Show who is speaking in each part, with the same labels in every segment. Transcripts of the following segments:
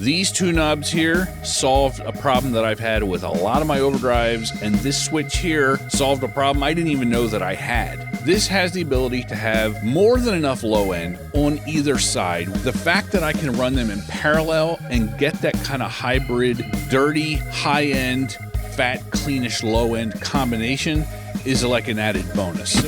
Speaker 1: These two knobs here solved a problem that I've had with a lot of my overdrives, and this switch here solved a problem I didn't even know that I had. This has the ability to have more than enough low end on either side. The fact that I can run them in parallel and get that kind of hybrid, dirty, high end, fat, cleanish, low end combination is like an added bonus.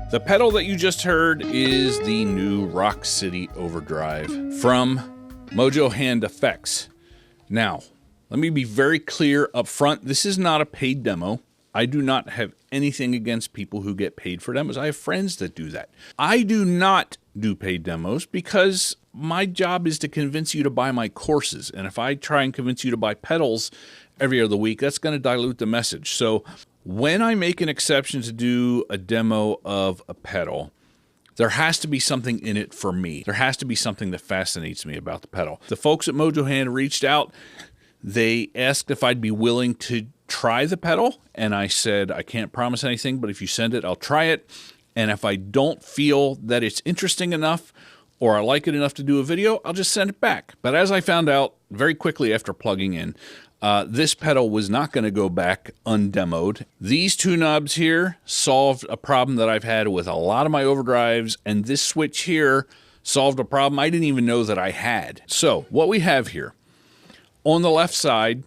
Speaker 1: The pedal that you just heard is the new Rock City Overdrive from Mojo Hand Effects. Now, let me be very clear up front. This is not a paid demo. I do not have anything against people who get paid for demos. I have friends that do that. I do not do paid demos because my job is to convince you to buy my courses. And if I try and convince you to buy pedals every other week, that's going to dilute the message. So when I make an exception to do a demo of a pedal, there has to be something in it for me. There has to be something that fascinates me about the pedal. The folks at Mojo Hand reached out. They asked if I'd be willing to try the pedal, and I said, I can't promise anything, but if you send it, I'll try it. And if I don't feel that it's interesting enough or I like it enough to do a video, I'll just send it back. But as I found out very quickly after plugging in, this pedal was not going to go back undemoed. These two knobs here solved a problem that I've had with a lot of my overdrives, and this switch here solved a problem I didn't even know that I had. So what we have here on the left side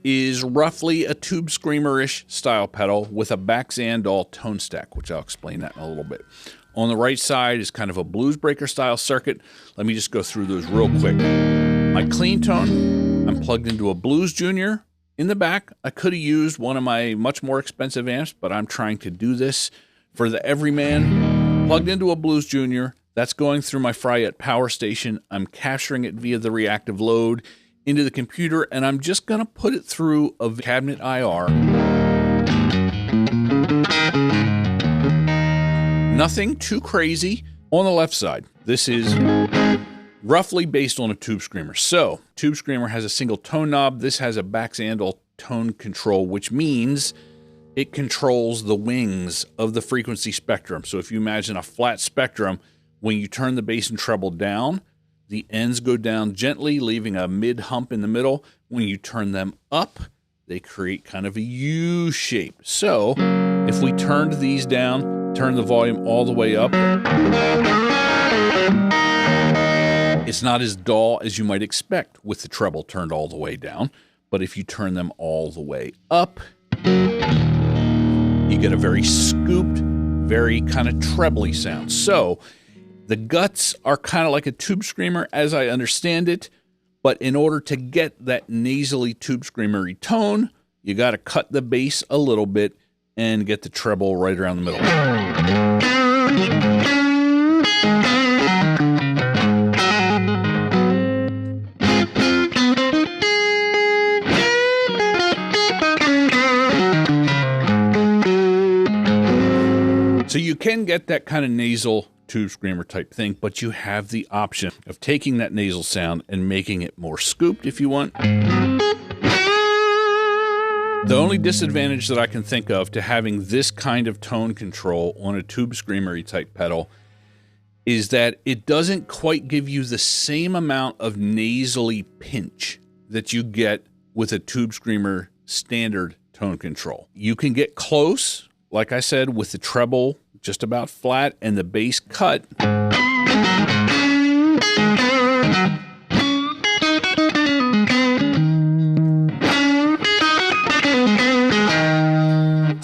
Speaker 1: is roughly a Tube Screamer-ish style pedal with a Baxandall tone stack, which I'll explain that in a little bit. On the right side is kind of a blues breaker style circuit. Let me just go through those real quick. My clean tone, I'm plugged into a Blues Junior. In the back, I could have used one of my much more expensive amps, but I'm trying to do this for the everyman. Plugged into a Blues Junior. That's going through my Fryette power station. I'm capturing it via the reactive load into the computer, and I'm just going to put it through a cabinet IR. Nothing too crazy. On the left side, this is roughly based on a Tube Screamer. So, Tube Screamer has a single tone knob. This has a Baxandall tone control, which means it controls the wings of the frequency spectrum. So if you imagine a flat spectrum, when you turn the bass and treble down, the ends go down gently, leaving a mid hump in the middle. When you turn them up, they create kind of a U shape. So if we turned these down, turn the volume all the way up, it's not as dull as you might expect with the treble turned all the way down. But if you turn them all the way up, you get a very scooped, very kind of trebly sound. So the guts are kind of like a Tube Screamer as I understand it, but in order to get that nasally Tube Screamer-y tone, you got to cut the bass a little bit and get the treble right around the middle. So you can get that kind of nasal tube screamer type thing, but you have the option of taking that nasal sound and making it more scooped if you want. The only disadvantage that I can think of to having this kind of tone control on a tube screamery type pedal is that it doesn't quite give you the same amount of nasally pinch that you get with a tube screamer standard tone control. You can get close, like I said, with the treble just about flat and the bass cut.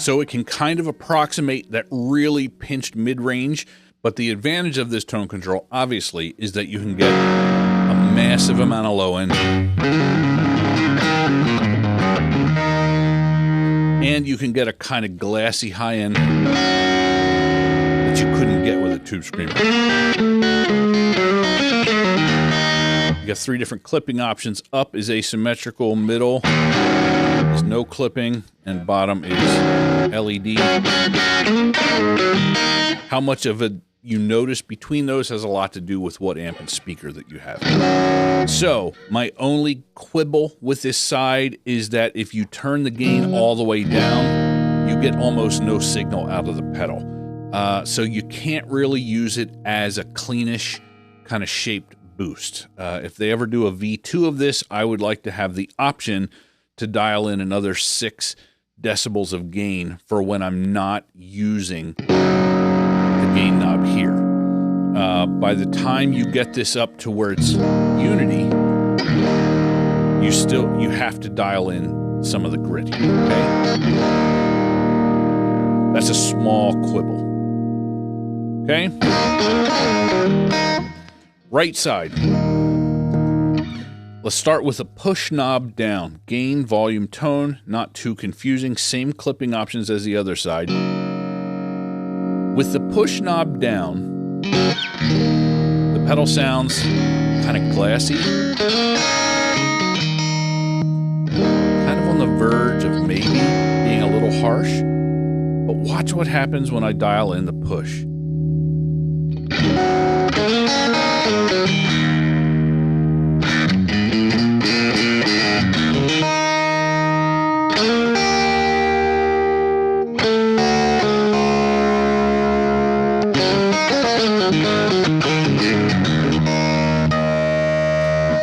Speaker 1: So it can kind of approximate that really pinched mid-range, but the advantage of this tone control, obviously, is that you can get a massive amount of low end. And you can get a kind of glassy high end that you couldn't get with a tube screamer. You got 3 different clipping options. Up is asymmetrical, middle is no clipping, and bottom is LED. How much of it you notice between those has a lot to do with what amp and speaker that you have. So my only quibble with this side is that if you turn the gain all the way down, you get almost no signal out of the pedal. So you can't really use it as a cleanish kind of shaped boost. If they ever do a V2 of this, I would like to have the option to dial in another 6 decibels of gain for when I'm not using the gain knob here. By the time you get this up to where it's unity, you have to dial in some of the grit here, okay? That's a small quibble. Okay? Right side. Let's start with a push knob down. Gain, volume, tone, not too confusing. Same clipping options as the other side. With the push knob down, the pedal sounds kind of glassy. Kind of on the verge of maybe being a little harsh. But watch what happens when I dial in the push.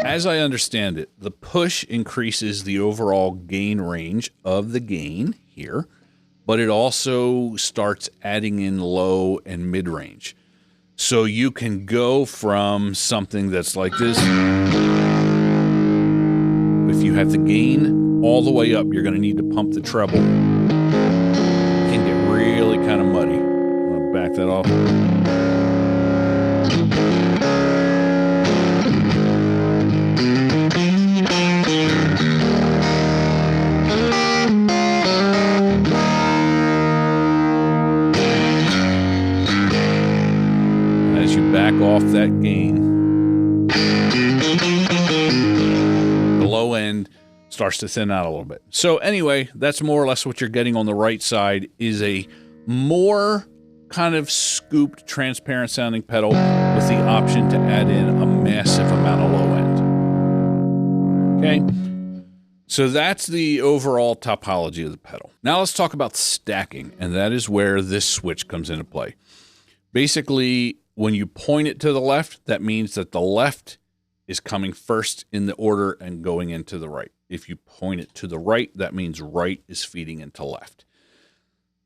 Speaker 1: As I understand it, the push increases the overall gain range of the gain here, but it also starts adding in low and mid-range. So you can go from something that's like this. If you have the gain all the way up, you're going to need to pump the treble. It can get really kind of muddy. I'm going to back that off. Back off that gain, the low end starts to thin out a little bit. So anyway, that's more or less what you're getting on the right side, is a more kind of scooped, transparent sounding pedal with the option to add in a massive amount of low end. Okay, so that's the overall topology of the pedal. Now let's talk about stacking, and that is where this switch comes into play. Basically, when you point it to the left, that means that the left is coming first in the order and going into the right. If you point it to the right, that means right is feeding into left.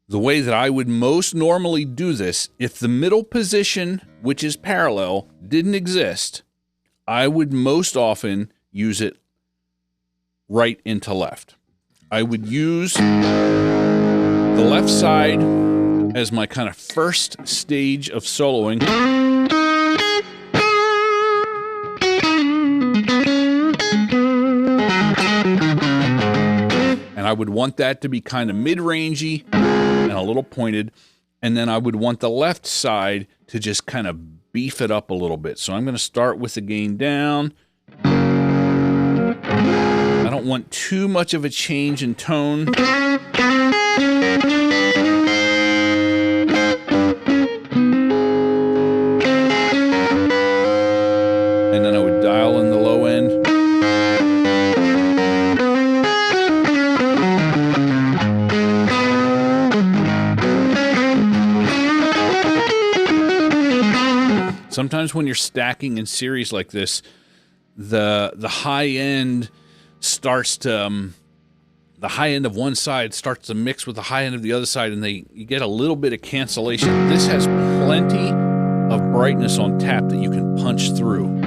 Speaker 1: The way that I would most normally do this, if the middle position, which is parallel, didn't exist, I would most often use it right into left. I would use the left side as my kind of first stage of soloing. And I would want that to be kind of mid-rangey and a little pointed. And then I would want the left side to just kind of beef it up a little bit. So I'm going to start with the gain down. I don't want too much of a change in tone. Sometimes when you're stacking in series like this, the high end starts to the high end of one side starts to mix with the high end of the other side, and you get a little bit of cancellation. This has plenty of brightness on tap that you can punch through.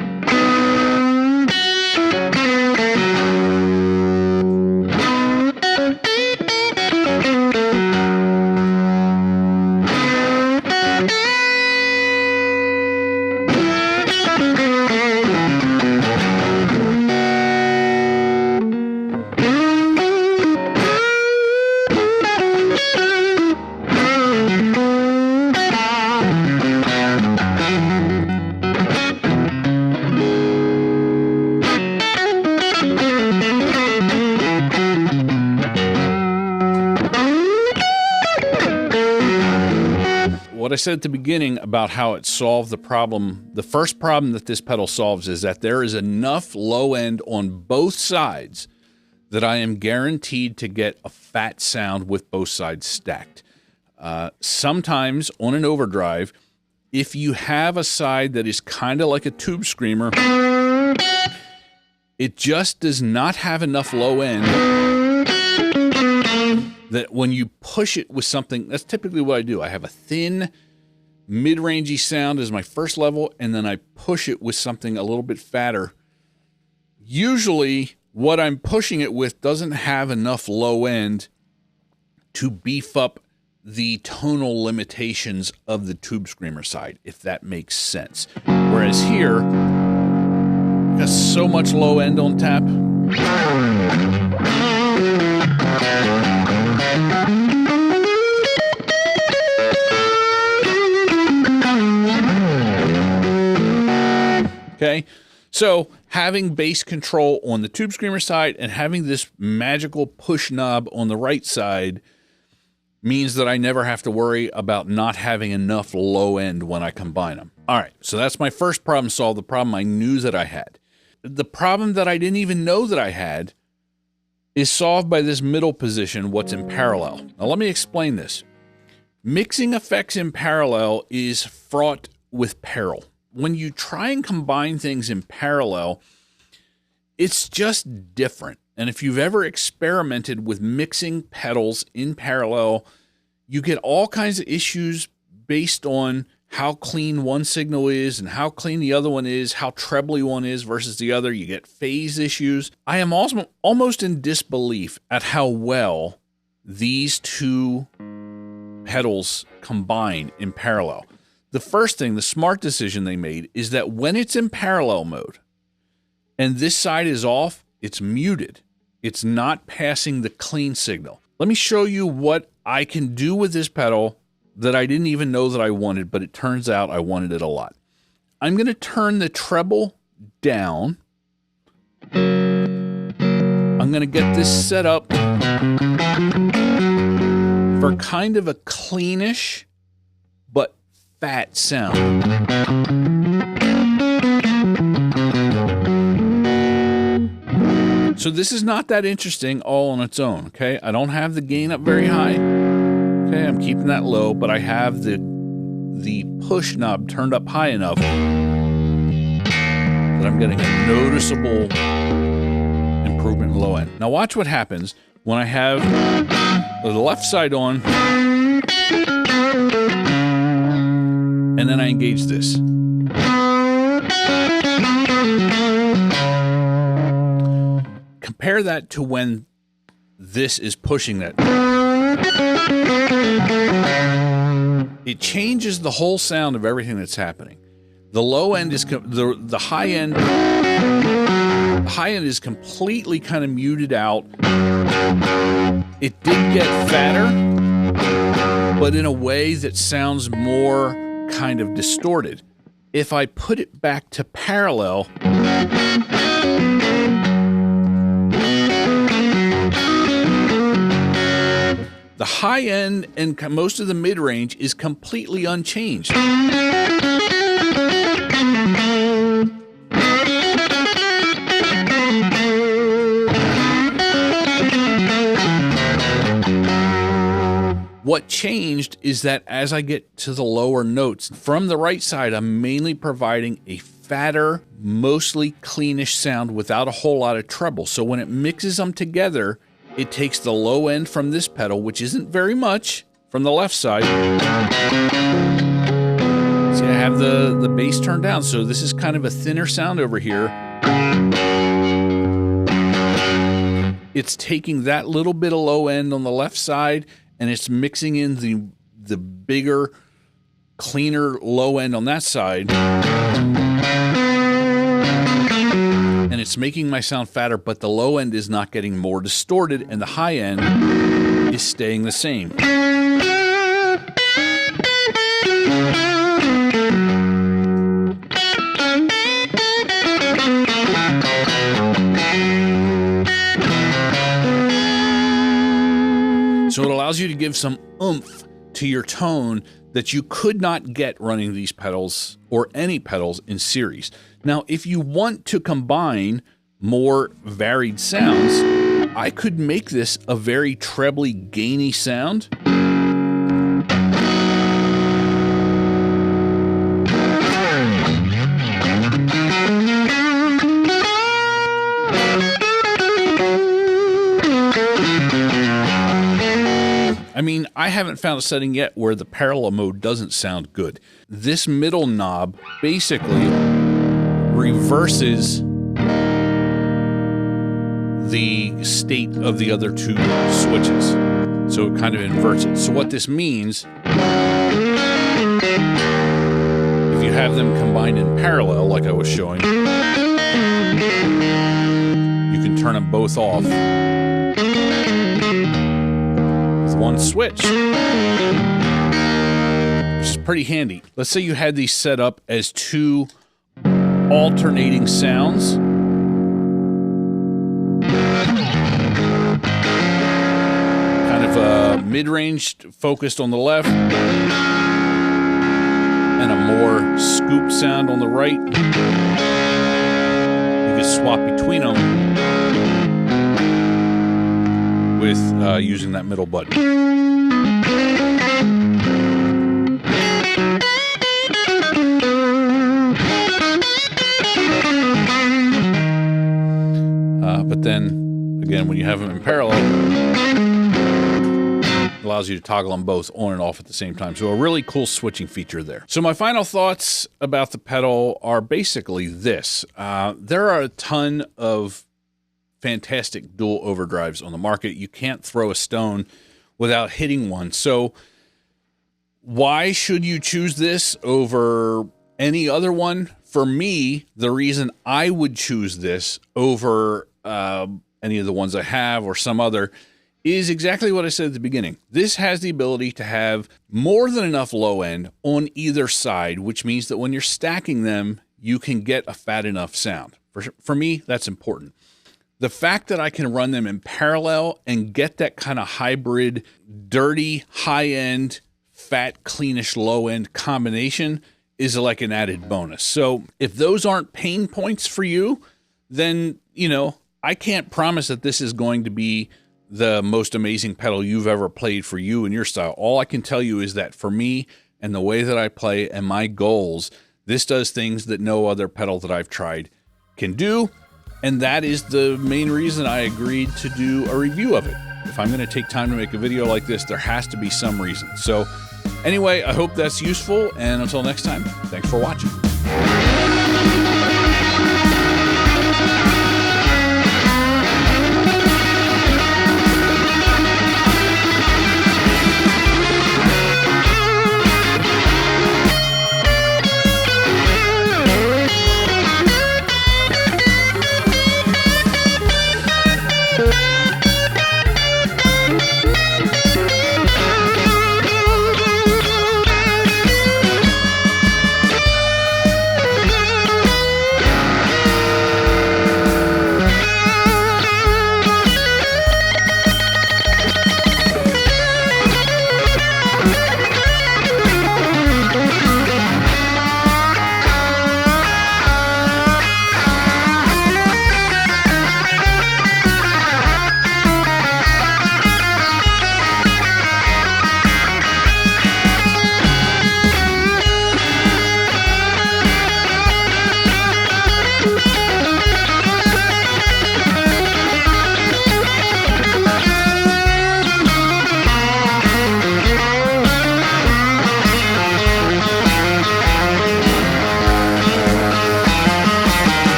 Speaker 1: What I said at the beginning about how it solved the problem, the first problem that this pedal solves is that there is enough low end on both sides that I am guaranteed to get a fat sound with both sides stacked. Sometimes on an overdrive, if you have a side that is kind of like a tube screamer, it just does not have enough low end that when you push it with something, that's typically what I do. I have a thin, mid-rangey sound as my first level, and then I push it with something a little bit fatter. Usually, what I'm pushing it with doesn't have enough low end to beef up the tonal limitations of the tube screamer side, if that makes sense. Whereas here, got so much low end on tap. Okay, so having bass control on the tube screamer side and having this magical push knob on the right side means that I never have to worry about not having enough low end when I combine them. All right, so that's my first problem solved, the problem I knew that I had. The problem that I didn't even know that I had is solved by this middle position, what's in parallel. Now let me explain this. Mixing effects in parallel is fraught with peril. When you try and combine things in parallel, it's just different. And if you've ever experimented with mixing pedals in parallel, you get all kinds of issues based on how clean one signal is and how clean the other one is, how trebly one is versus the other. You get phase issues. I am also almost in disbelief at how well these two pedals combine in parallel. The first thing, the smart decision they made is that when it's in parallel mode and this side is off, it's muted. It's not passing the clean signal. Let me show you what I can do with this pedal that I didn't even know that I wanted, but it turns out I wanted it a lot. I'm going to turn the treble down. I'm going to get this set up for kind of a cleanish but fat sound. So this is not that interesting all on its own, okay? I don't have the gain up very high. Okay, I'm keeping that low, but I have the push knob turned up high enough that I'm getting a noticeable improvement in low end. Now watch what happens when I have the left side on and then I engage this. Compare that to when this is pushing that. It changes the whole sound of everything that's happening. The low end is the high end. The high end is completely kind of muted out. It did get fatter, but in a way that sounds more kind of distorted. If I put it back to parallel, the high end and most of the mid-range is completely unchanged. What changed is that as I get to the lower notes, from the right side, I'm mainly providing a fatter, mostly cleanish sound without a whole lot of treble. So when it mixes them together, it takes the low end from this pedal, which isn't very much, from the left side. See, I have the bass turned down, so this is kind of a thinner sound over here. It's taking that little bit of low end on the left side, and it's mixing in the bigger, cleaner low end on that side. And it's making my sound fatter, but the low end is not getting more distorted, and the high end is staying the same. So it allows you to give some oomph to your tone that you could not get running these pedals or any pedals in series. Now, if you want to combine more varied sounds, I could make this a very trebly, gainy sound. I mean, I haven't found a setting yet where the parallel mode doesn't sound good. This middle knob basically reverses the state of the other two switches. So it kind of inverts it. So what this means, if you have them combined in parallel, like I was showing, you can turn them both off one switch, which is pretty handy. Let's say you had these set up as two alternating sounds. Kind of a mid-range focused on the left and a more scoop sound on the right. You can swap between them with using that middle button. But then, again, when you have them in parallel, it allows you to toggle them both on and off at the same time. So a really cool switching feature there. So my final thoughts about the pedal are basically this. There are a ton of fantastic dual overdrives on the market. You can't throw a stone without hitting one. So why should you choose this over any other one? For me, the reason I would choose this over any of the ones I have or some other is exactly what I said at the beginning. This has the ability to have more than enough low end on either side, which means that when you're stacking them, you can get a fat enough sound. For me, that's important. The fact that I can run them in parallel and get that kind of hybrid, dirty, high-end, fat, cleanish, low-end combination is like an added bonus. So if those aren't pain points for you, then, you know, I can't promise that this is going to be the most amazing pedal you've ever played for you and your style. All I can tell you is that for me and the way that I play and my goals, this does things that no other pedal that I've tried can do. And that is the main reason I agreed to do a review of it. If I'm going to take time to make a video like this, there has to be some reason. So anyway, I hope that's useful. And until next time, thanks for watching.